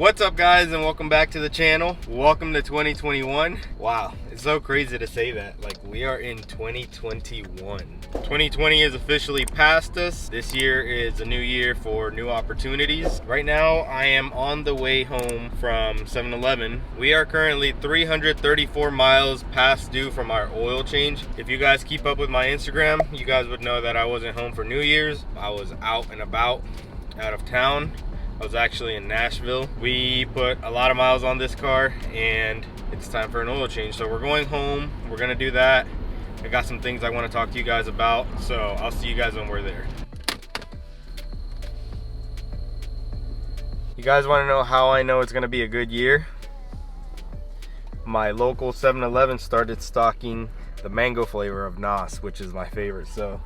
What's up, guys, and welcome back to the channel. Welcome to 2021. Wow, it's so crazy to say that. Like, we are in 2021. 2020 is officially past us. This year is a new year for new opportunities. Right now, I am on the way home from 7-Eleven. We are currently 334 miles past due from our oil change. If you guys keep up with my Instagram, you guys would know that I wasn't home for New Year's. I was out and about, out of town. I was actually in Nashville. We put a lot of miles on this car and it's time for an oil change. So we're going home, we're gonna do that. I got some things I wanna talk to you guys about, so I'll see you guys when we're there. You guys wanna know how I know it's gonna be a good year? My local 7-Eleven started stocking the mango flavor of Nos, which is my favorite, so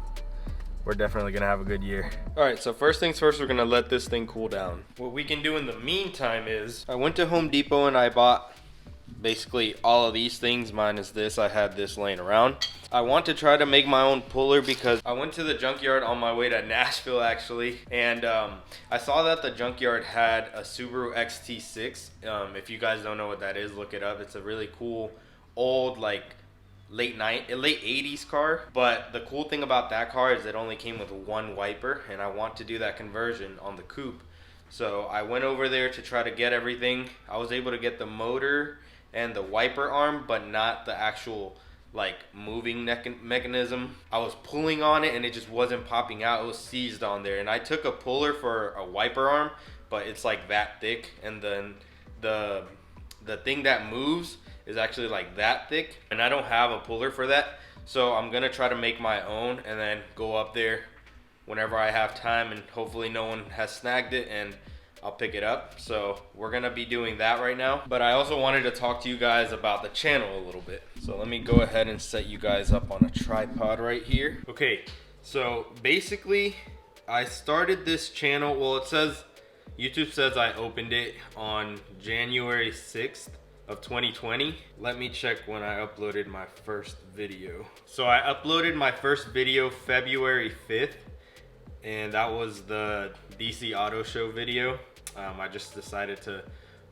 we're definitely gonna have a good year. All right, so first things first, we're gonna let this thing cool down. What we can do in the meantime is, I went to Home Depot and I bought basically all of these things minus this. I had this laying around. I want to try to make my own puller because I went to the junkyard on my way to Nashville actually, and I saw that the junkyard had a Subaru XT6. If you guys don't know what that is, look it up. It's a really cool old, like, late 80s car, but the cool thing about that car is it only came with one wiper, and I want to do that conversion on the coupe. So I went over there to try to get everything. I was able to get the motor and the wiper arm, but not the actual like moving mechanism. I was pulling on it and it just wasn't popping out. It was seized on there, and I took a puller for a wiper arm, but it's like that thick, and then the thing that moves is actually like that thick, and I don't have a puller for that. So I'm gonna try to make my own and then go up there whenever I have time, and hopefully no one has snagged it and I'll pick it up. So we're gonna be doing that right now. But I also wanted to talk to you guys about the channel a little bit. So let me go ahead and set you guys up on a tripod right here. Okay, so basically I started this channel, well, it says, YouTube says I opened it on January 6th of 2020. Let me check when I uploaded my first video. So I uploaded my first video February 5th, and that was the DC Auto Show video. I just decided to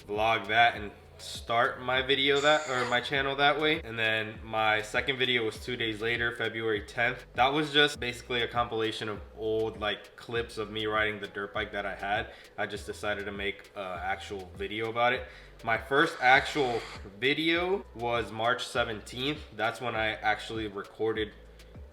vlog that and start my video my channel that way. And then my second video was 2 days later, February 10th. That was just basically a compilation of old like clips of me riding the dirt bike that I had. I just decided to make an actual video about it. My first actual video was March 17th. That's when I actually recorded,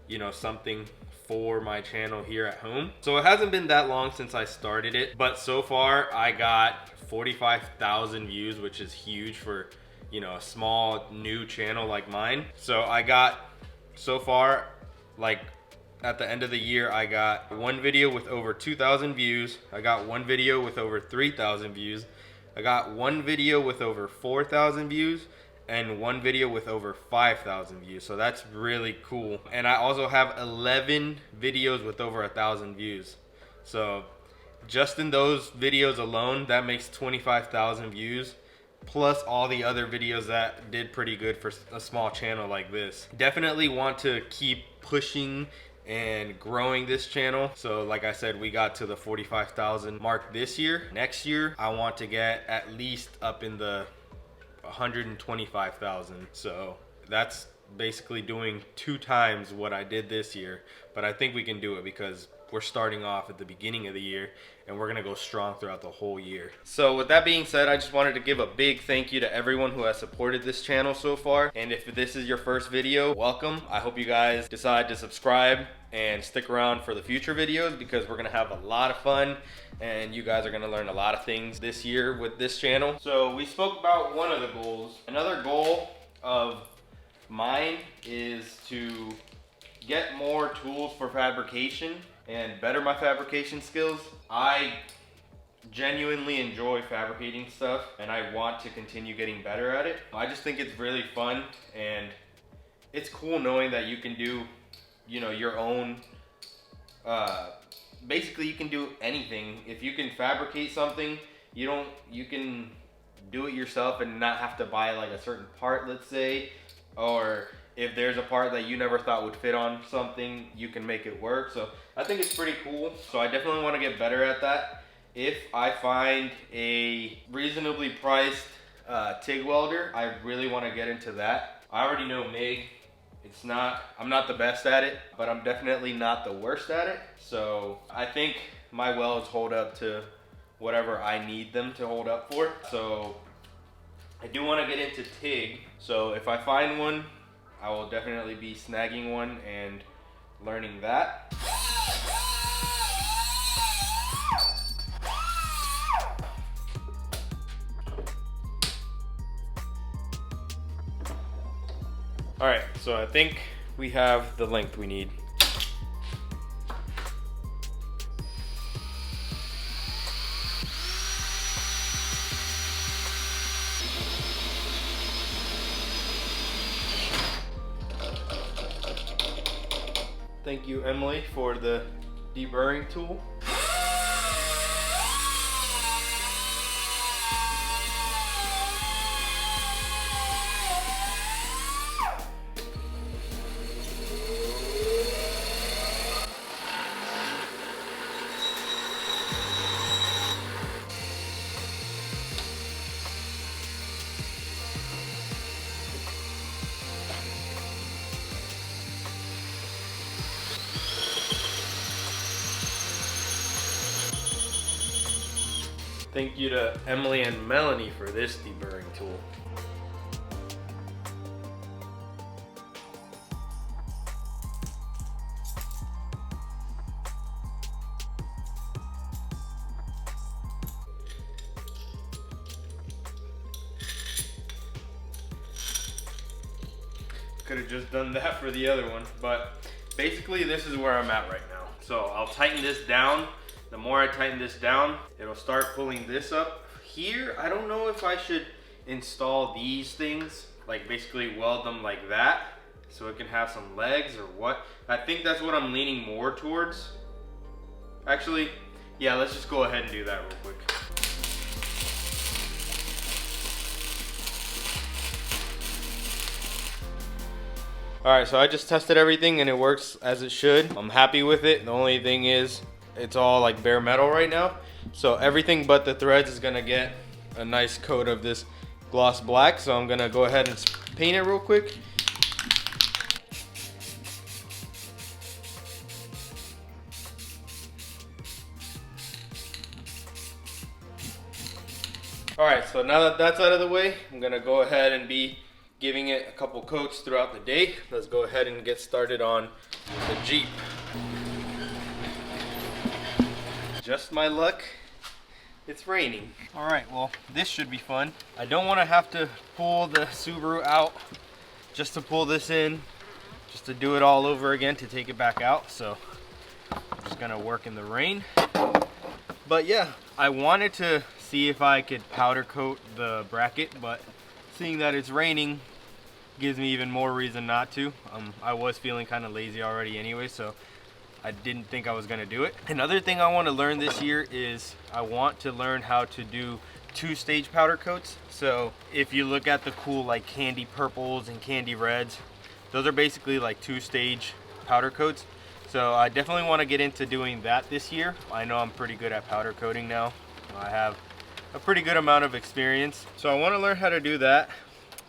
you know, something for my channel here at home. So it hasn't been that long since I started it, but so far I got 45,000 views, which is huge for, you know, a small new channel like mine. So I got, so far, like at the end of the year, I got one video with over 2,000 views. I got one video with over 3,000 views. I got one video with over 4,000 views and one video with over 5,000 views. So that's really cool. And I also have 11 videos with over 1,000 views. So just in those videos alone, that makes 25,000 views, plus all the other videos that did pretty good for a small channel like this. Definitely want to keep pushing and growing this channel. So like I said, we got to the 45,000 mark this year. Next year, I want to get at least up in the 125,000. So that's basically doing 2 times what I did this year. But I think we can do it because we're starting off at the beginning of the year and we're gonna go strong throughout the whole year. So with that being said, I just wanted to give a big thank you to everyone who has supported this channel so far. And if this is your first video, welcome. I hope you guys decide to subscribe and stick around for the future videos, because we're gonna have a lot of fun and you guys are gonna learn a lot of things this year with this channel. So we spoke about one of the goals. Another goal of mine is to get more tools for fabrication and better my fabrication skills. I genuinely enjoy fabricating stuff and I want to continue getting better at it. I just think it's really fun, and it's cool knowing that you can do, you know, your own, basically you can do anything. If you can fabricate something, you can do it yourself and not have to buy like a certain part, let's say, or if there's a part that you never thought would fit on something, you can make it work. So I think it's pretty cool. So I definitely want to get better at that. if I find a reasonably priced TIG welder, I really want to get into that. I already know MIG. I'm not the best at it, but I'm definitely not the worst at it. So I think my welds hold up to whatever I need them to hold up for. So I do want to get into TIG. So if I find one, I will definitely be snagging one and learning that. All right, so I think we have the length we need. Thank you, Emily, for the deburring tool. Thank you to Emily and Melanie for this deburring tool. Could have just done that for the other one, but basically this is where I'm at right now. So I'll tighten this down. The more I tighten this down, it'll start pulling this up. Here, I don't know if I should install these things, like basically weld them like that, so it can have some legs or what. I think that's what I'm leaning more towards. Actually, yeah, let's just go ahead and do that real quick. All right, so I just tested everything and it works as it should. I'm happy with it. The only thing is, it's all like bare metal right now. So everything but the threads is gonna get a nice coat of this gloss black. So I'm gonna go ahead and paint it real quick. All right, so now that that's out of the way, I'm gonna go ahead and be giving it a couple coats throughout the day. Let's go ahead and get started on the Jeep. Just my luck, it's raining. All right, well, this should be fun. I don't want to have to pull the Subaru out just to pull this in, just to do it all over again to take it back out. So I'm just gonna work in the rain. But yeah, I wanted to see if I could powder coat the bracket, but seeing that it's raining gives me even more reason not to. I was feeling kind of lazy already anyway, so I didn't think I was gonna do it. Another thing I want to learn this year is I want to learn how to do two-stage powder coats. So if you look at the cool like candy purples and candy reds, those are basically like two-stage powder coats. So I definitely want to get into doing that this year. I know I'm pretty good at powder coating now. I have a pretty good amount of experience. So I want to learn how to do that.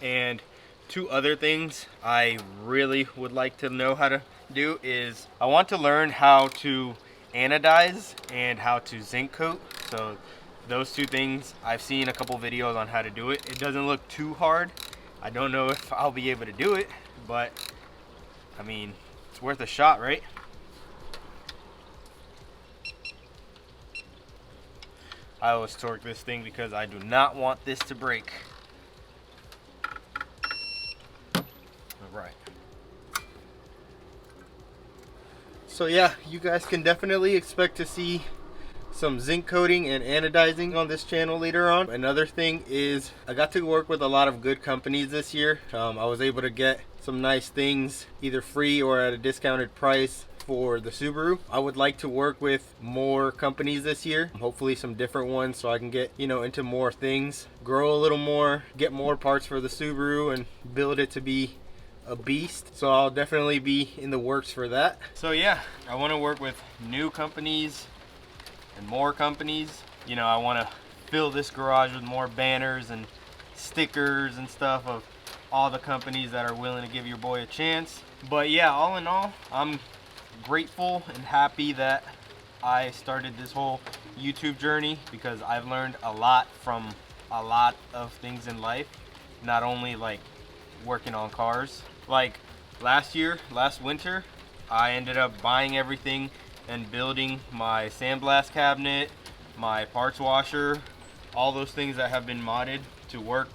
And two other things I really would like to know how to do is I want to learn how to anodize and how to zinc coat. So those two things, I've seen a couple videos on how to do it. It doesn't look too hard. I don't know if I'll be able to do it, but I mean, it's worth a shot, right? I always torque this thing because I do not want this to break. Right. So yeah, you guys can definitely expect to see some zinc coating and anodizing on this channel later on. Another thing is I got to work with a lot of good companies this year. I was able to get some nice things either free or at a discounted price for the Subaru. I would like to work with more companies this year, hopefully some different ones, so I can get, you know, into more things, grow a little more, get more parts for the Subaru and build it to be a beast. So I'll definitely be in the works for that. So yeah, I want to work with new companies and more companies you know, I want to fill this garage with more banners and stickers and stuff of all the companies that are willing to give your boy a chance. But yeah, all in all, I'm grateful and happy that I started this whole YouTube journey, because I've learned a lot from a lot of things in life, not only like working on cars. Like last winter, I ended up buying everything and building my sandblast cabinet, my parts washer, all those things that have been modded to work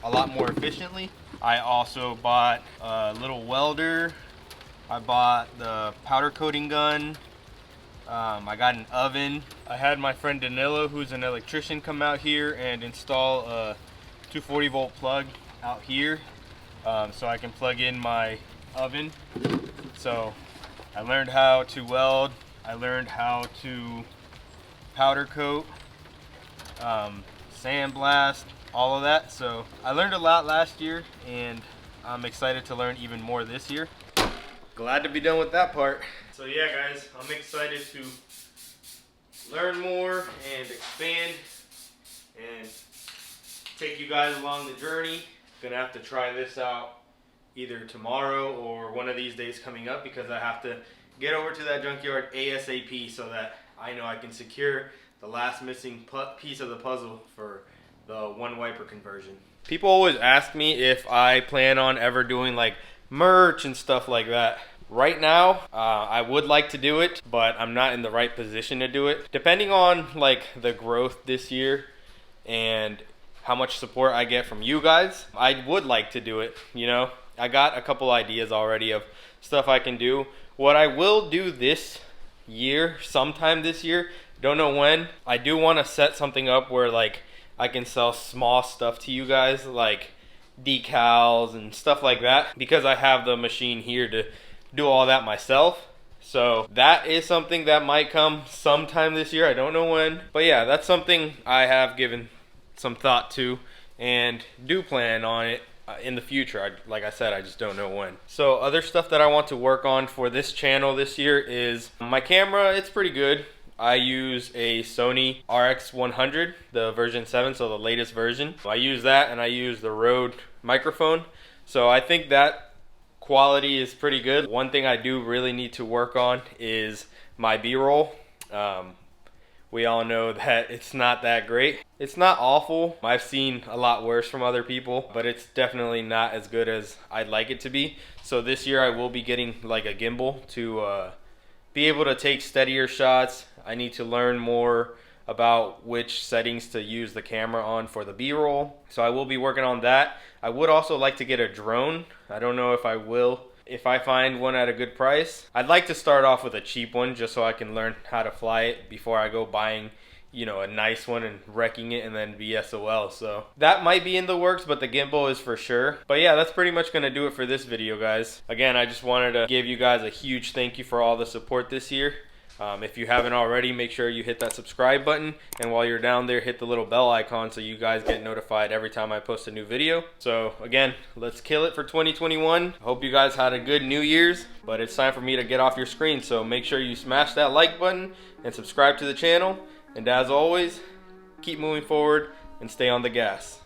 a lot more efficiently. I also bought a little welder. I bought the powder coating gun. I got an oven. I had my friend Danilo, who's an electrician, come out here and install a 240 volt plug out here, so I can plug in my oven. So I learned how to weld. I learned how to powder coat, sandblast, all of that. So I learned a lot last year, and I'm excited to learn even more this year. Glad to be done with that part. So yeah, guys, I'm excited to learn more and expand and take you guys along the journey. Gonna have to try this out either tomorrow or one of these days coming up, because I have to get over to that junkyard ASAP so that I know I can secure the last missing piece of the puzzle for the one wiper conversion. People always ask me if I plan on ever doing like merch and stuff like that. Right now, I would like to do it, but I'm not in the right position to do it. Depending on like the growth this year and how much support I get from you guys, I would like to do it. You know, I got a couple ideas already of stuff I can do. What I will do this year, sometime this year, don't know when, I do want to set something up where like I can sell small stuff to you guys, like decals and stuff like that, because I have the machine here to do all that myself. So that is something that might come sometime this year. I don't know when, but yeah, that's something I have given some thought to and do plan on it in the future. Like I said, I just don't know when. So other stuff that I want to work on for this channel this year is my camera. It's pretty good. I use a Sony RX100, the version 7, so the latest version. I use that, and I use the Rode microphone. So I think that quality is pretty good. One thing I do really need to work on is my B-roll. We all know that it's not that great. It's not awful. I've seen a lot worse from other people, but it's definitely not as good as I'd like it to be. So this year I will be getting like a gimbal to be able to take steadier shots. I need to learn more about which settings to use the camera on for the B-roll. So I will be working on that. I would also like to get a drone. I don't know if I will. If I find one at a good price, I'd like to start off with a cheap one just so I can learn how to fly it before I go buying, you know, a nice one and wrecking it and then be SOL. So that might be in the works, but the gimbal is for sure. But yeah, that's pretty much gonna do it for this video, guys. Again, I just wanted to give you guys a huge thank you for all the support this year. If you haven't already, make sure you hit that subscribe button, and while you're down there, hit the little bell icon so you guys get notified every time I post a new video. So again, let's kill it for 2021. Hope you guys had a good New Year's, but it's time for me to get off your screen, so make sure you smash that like button and subscribe to the channel. And as always, keep moving forward and stay on the gas.